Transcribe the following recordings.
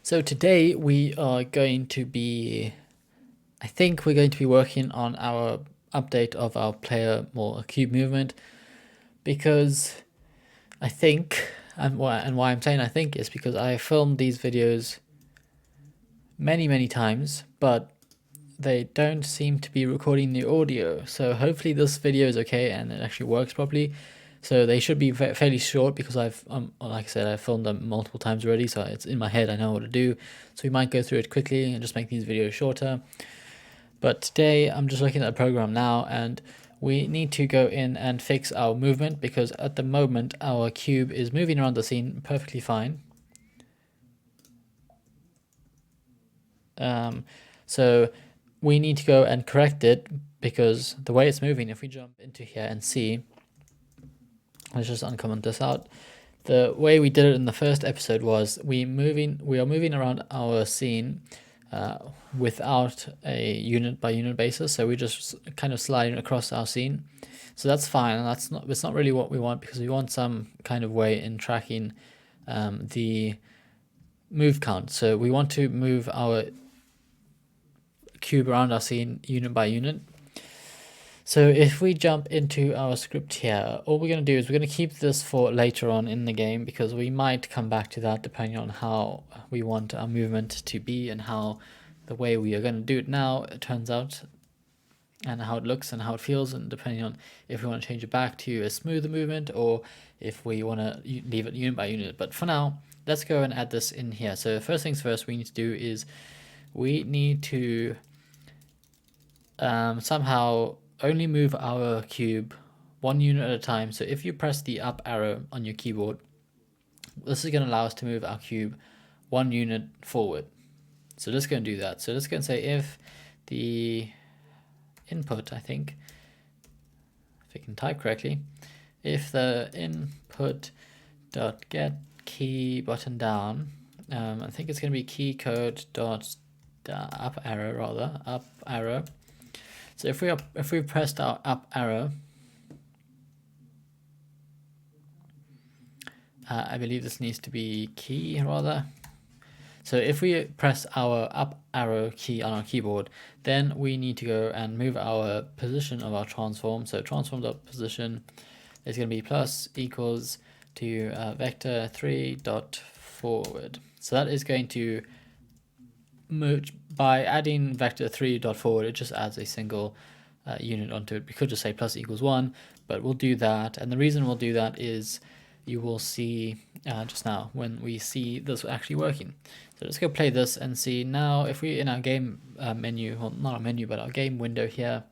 So today we are going to be, I think we're going to be working on our update of our player more cube movement because I think, and why I'm saying I think is because I filmed these videos many times, but they don't seem to be recording the audio. So hopefully this video is okay and it actually works properly. So they should be fairly short because like I said, I've filmed them multiple times already, so it's in my head. I know what to do. So we might go through it quickly and just make these videos shorter. But today I'm just looking at the program now, and we need to go in and fix our movement because at the moment our cube is moving around the scene perfectly fine. So we need to go and correct it because the way it's moving, if we jump into here and see, let's just uncomment this out. The way we did it in the first episode was we are moving around our scene without a unit by unit basis. So we just kind of sliding across our scene. So that's fine. And it's not really what we want because we want some kind of way in tracking the move count. So we want to move our cube around our scene unit by unit. So if we jump into our script here, all we're going to do is we're going to keep this for later on in the game because we might come back to that depending on how we want our movement to be and how the way we are going to do it now it turns out, and how it looks and how it feels, and depending on if we want to change it back to a smoother movement or if we want to leave it unit by unit. But for now, let's go and add this in here. So first things first, we need to do is we need to somehow only move our cube one unit at a time. So if you press the up arrow on your keyboard, this is going to allow us to move our cube one unit forward. So let's go and do that. So let's go and say if the input, I think, if I can type correctly, if the input dot get key button down, I think it's going to be key code dot up arrow. So if we pressed our up arrow, I believe this needs to be key rather. So if we press our up arrow key on our keyboard, then we need to go and move our position of our transform. So transform.position is going to be plus equals to vector 3 dot forward. So that is going to move by adding vector 3 dot forward. It just adds a single unit onto it. We could just say plus equals 1, but we'll do that. And the reason we'll do that is you will see just now when we see this actually working. So let's go play this and see now. If we in our game menu, well, not our menu, but our game window here,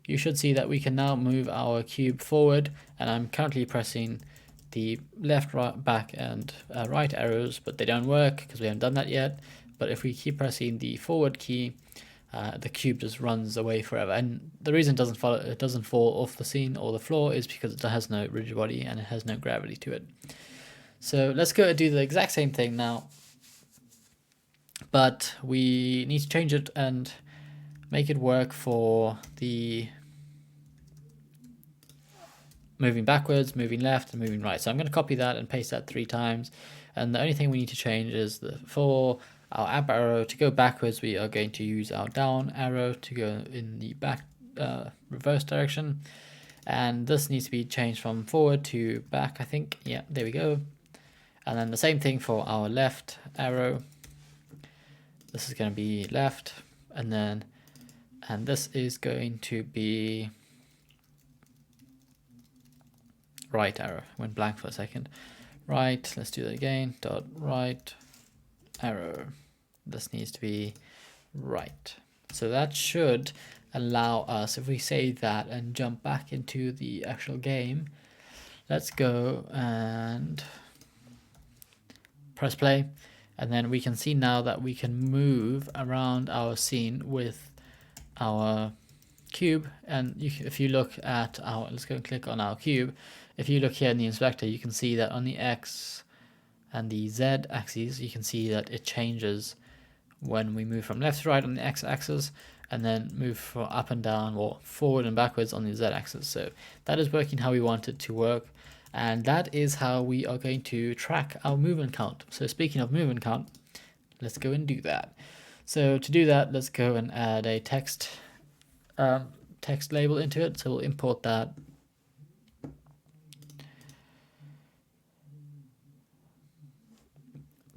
you should see that we can now move our cube forward, and I'm currently pressing the left, right, back, and right arrows, but they don't work because we haven't done that yet. But if we keep pressing the forward key, the cube just runs away forever. And the reason it doesn't fall off the scene or the floor is because it has no rigid body and it has no gravity to it. So let's go and do the exact same thing now, but we need to change it and make it work for the moving backwards, moving left, and moving right. So I'm going to copy that and paste that 3 times. And the only thing we need to change is for our up arrow to go backwards, we are going to use our down arrow to go in the back reverse direction. And this needs to be changed from forward to back, I think. Yeah, there we go. And then the same thing for our left arrow. This is going to be left, and this is going to be right arrow. Went blank for a second. Right, let's do that again. Dot right arrow. This needs to be right. So that should allow us, if we save that and jump back into the actual game, let's go and press play, and then we can see now that we can move around our scene with our cube. And if you look at our, let's go and click on our cube. If you look here in the inspector, you can see that on the X and the Z axes, you can see that it changes when we move from left to right on the X axis, and then move from up and down or forward and backwards on the Z axis. So that is working how we want it to work, and that is how we are going to track our movement count. So speaking of movement count, let's go and do that. So to do that, let's go and add a text label into it. So we'll import that.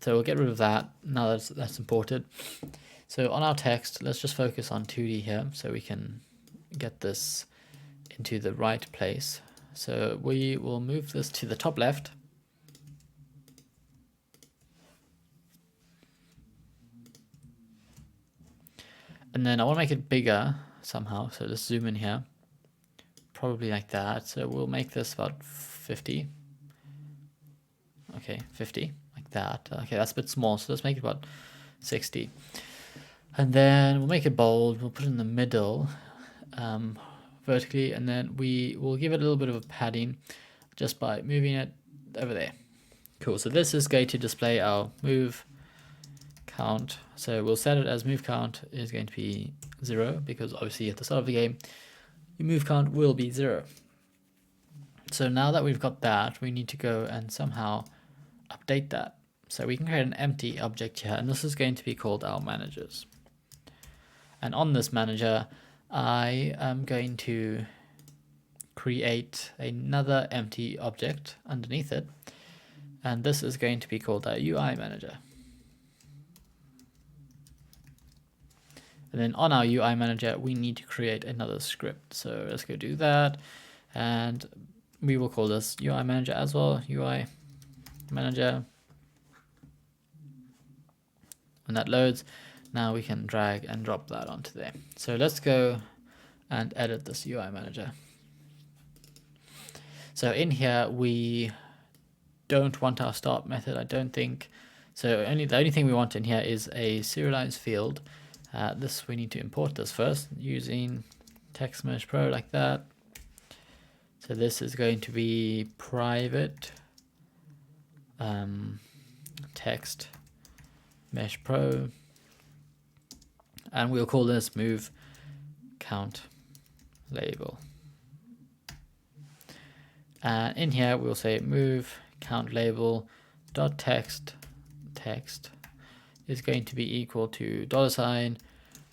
So we'll get rid of that now that's imported. So on our text, let's just focus on 2D here so we can get this into the right place. So we will move this to the top left. And then I want to make it bigger somehow. So let's zoom in here. Probably like that. So we'll make this about 50. Okay, 50, like that. Okay, that's a bit small. So let's make it about 60. And then we'll make it bold. We'll put it in the middle vertically. And then we will give it a little bit of a padding just by moving it over there. Cool. So this is going to display our move count. So we'll set it as move count is going to be 0 because obviously at the start of the game, your move count will be 0. So now that we've got that, we need to go and somehow update that. So we can create an empty object here, and this is going to be called our managers. And on this manager, I am going to create another empty object underneath it. And this is going to be called our UI manager. And then on our UI manager, we need to create another script. So let's go do that. And we will call this UI manager as well, UI manager. When that loads, now we can drag and drop that onto there. So let's go and edit this UI manager. So in here, we don't want our start method, I don't think. So the only thing we want in here is a serialized field. This we need to import this first using Text Mesh Pro like that. So this is going to be private text Mesh Pro, and we'll call this move count label. And in here we'll say move count label dot text is going to be equal to $,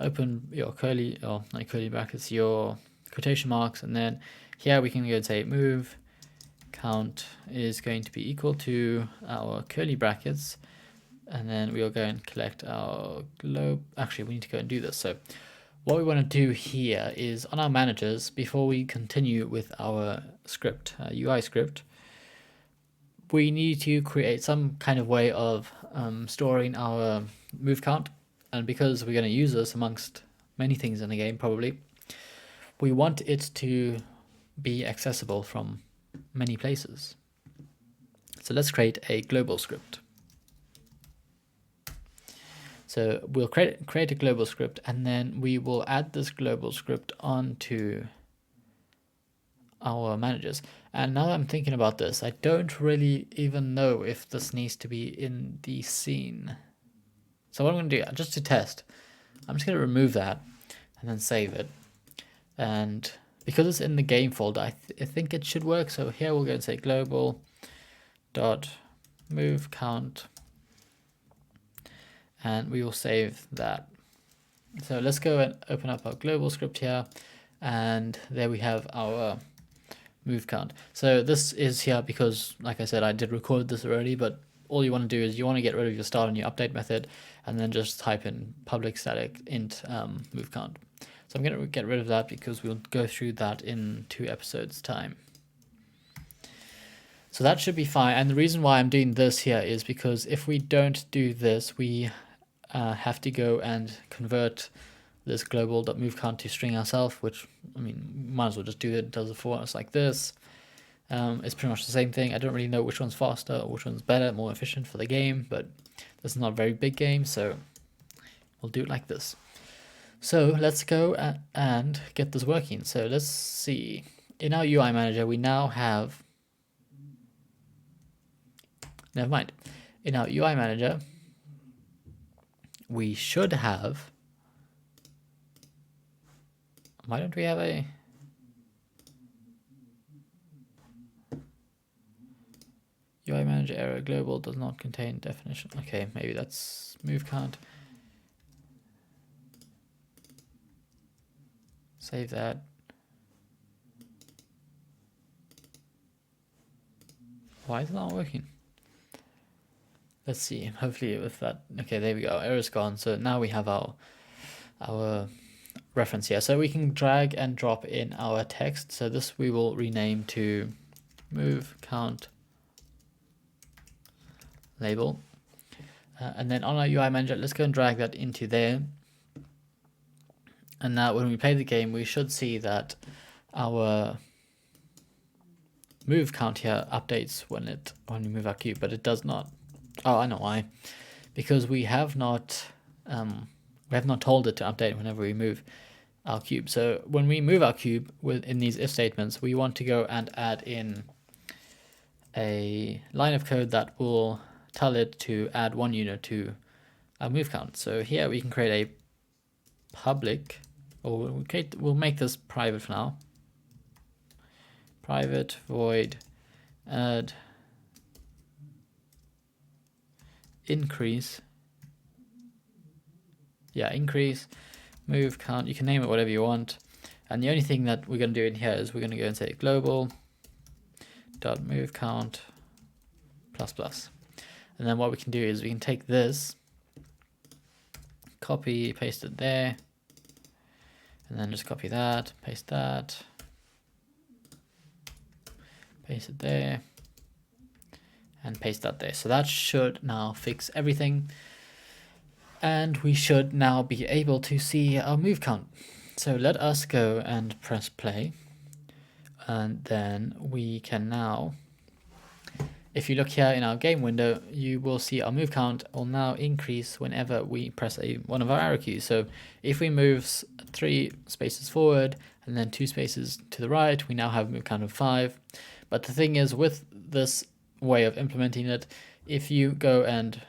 open your curly, or not curly brackets, your quotation marks, and then here we can go and say move count is going to be equal to our curly brackets, and then we'll go and collect our globe. Actually, we need to go and do this. So what we want to do here is on our managers, before we continue with our script, UI script, we need to create some kind of way of storing our move count. And because we're going to use this amongst many things in the game, probably, we want it to be accessible from many places. So let's create a global script. So we'll create a global script, and then we will add this global script onto our managers. And now that I'm thinking about this, I don't really even know if this needs to be in the scene. So what I'm going to do, just to test, I'm just going to remove that and then save it. And because it's in the game folder, I think it should work. So here we'll go and say global dot move count, and we will save that. So let's go and open up our global script here, and there we have our move count. So this is here because, like I said, I did record this already, but all you want to do is you want to get rid of your start and your update method, and then just type in public static int move count. So I'm going to get rid of that because we'll go through that in 2 episodes time. So that should be fine. And the reason why I'm doing this here is because if we don't do this, we have to go and convert this global.moveCount to string ourselves, which, I mean, might as well just do it. It does it for us like this. It's pretty much the same thing. I don't really know which one's faster or which one's better, more efficient for the game, but this is not a very big game, so we'll do it like this. So let's go and get this working. So let's see. In our UI manager, we now have... Never mind. In our UI manager, we should have... Why don't we have a... UI manager error global does not contain definition. Okay, maybe that's move count. Save that. Why is it not working? Let's see. Hopefully with that. Okay, there we go. Error's gone. So now we have our reference here. So we can drag and drop in our text. So this we will rename to move count label. And then on our UI manager, let's go and drag that into there. And now when we play the game, we should see that our move count here updates when we move our cube, but it does not. Oh, I know why. Because we have not told it to update whenever we move our cube. So when we move our cube in these if statements, we want to go and add in a line of code that will tell it to add 1 unit to our move count. So here we can create a public, or we'll make this private for now. Private void add increase. Yeah, increase move count. You can name it whatever you want. And the only thing that we're going to do in here is we're going to go and say global dot move count plus plus. And then what we can do is we can take this, copy, paste it there, and then just copy that, paste that, paste it there, and paste that there. So that should now fix everything. And we should now be able to see our move count. So let us go and press play. And then we can now, if you look here in our game window, you will see our move count will now increase whenever we press one of our arrow keys. So if we move 3 spaces forward and then 2 spaces to the right, we now have a move count of 5. But the thing is, with this way of implementing it, if you go and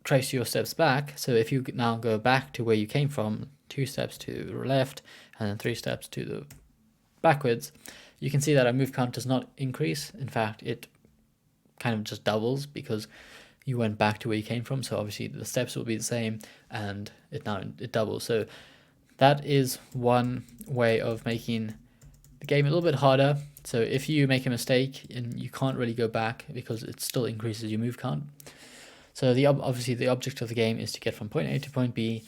trace your steps back, so if you now go back to where you came from, 2 steps to the left and then 3 steps to the backwards, you can see that our move count does not increase. In fact, it kind of just doubles because you went back to where you came from. So obviously the steps will be the same and it doubles. So that is one way of making the game a little bit harder. So if you make a mistake and you can't really go back because it still increases your move count. So obviously the object of the game is to get from point A to point B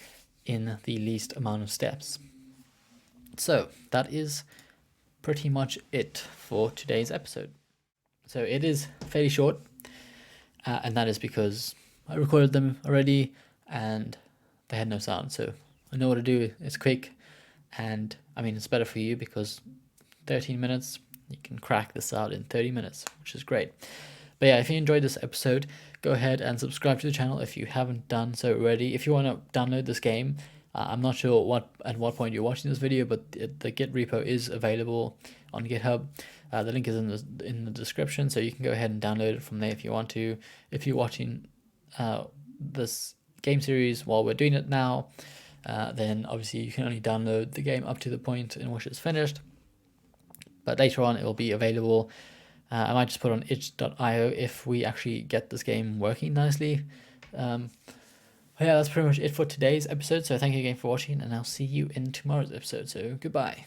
in the least amount of steps. So that is pretty much it for today's episode. So it is fairly short, and that is because I recorded them already and they had no sound. So I know what to do. It's quick, and I mean it's better for you because 13 minutes, you can crack this out in 30 minutes, which is great. But yeah, if you enjoyed this episode, go ahead and subscribe to the channel if you haven't done so already. If you want to download this game, I'm not sure at what point you're watching this video, but the Git repo is available on GitHub. The link is in the description, so you can go ahead and download it from there if you want to. If you're watching this game series while we're doing it now, then obviously you can only download the game up to the point in which it's finished. But later on, it will be available. I might just put on itch.io if we actually get this game working nicely. Yeah, that's pretty much it for today's episode. So thank you again for watching, and I'll see you in tomorrow's episode. So goodbye.